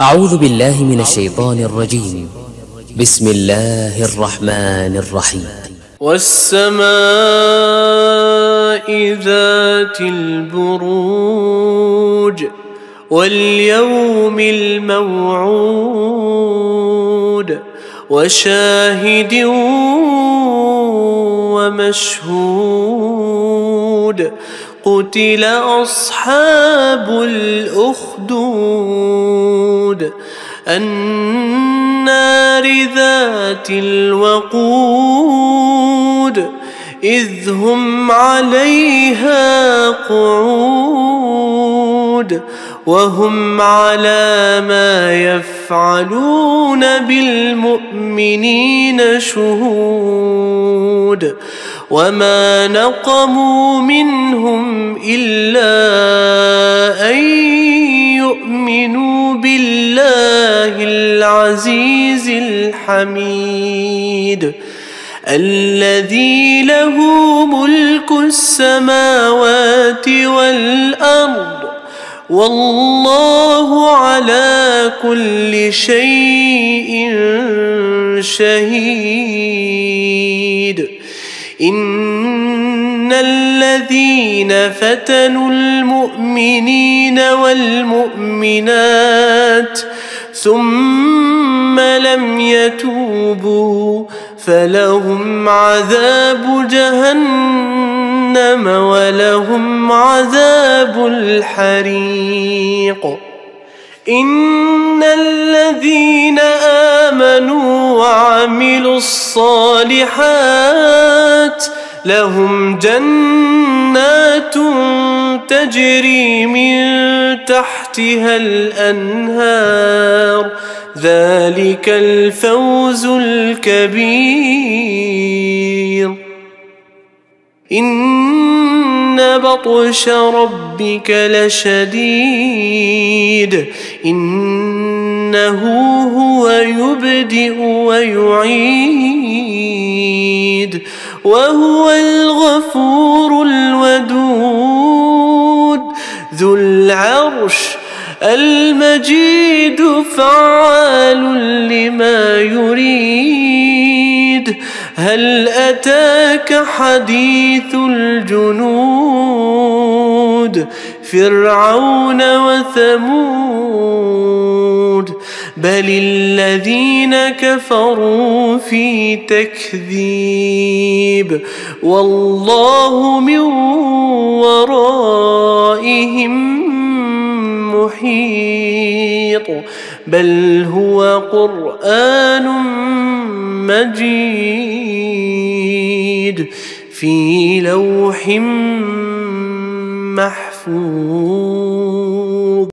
أعوذ بالله من الشيطان الرجيم. بسم الله الرحمن الرحيم. والسماء ذات البروج واليوم الموعود وشاهد ومشهود قتل أصحاب الأخدود النار ذات الوقود إذ هم عليها قعود وهم على ما يفعلون بالمؤمنين شهود وما نقموا منهم إلا أن يؤمنوا بالله العزيز الحميد الذي له ملك السماوات والأرض والله على كل شيء شهيد. إن الذين فتنوا المؤمنين والمؤمنات ثم لم يتوبوا فلهم عذاب جهنم ولهم عذاب الحريق. إن الذين آمنوا وعملوا الصالحات لهم جنات تجري من تحتها الأنهار ذلك الفوز الكبير. إن بطش ربك لشديد إنه هو يبدئ ويعيد وهو الغفور الودود ذو العرش المجيد فعال لما يريد. هل أتاك حديث الجنود فرعون وثمود بل الذين كفروا في تكذيب والله من ورائهم محيط بل هو قرآن مجيد في لوح محفوظ.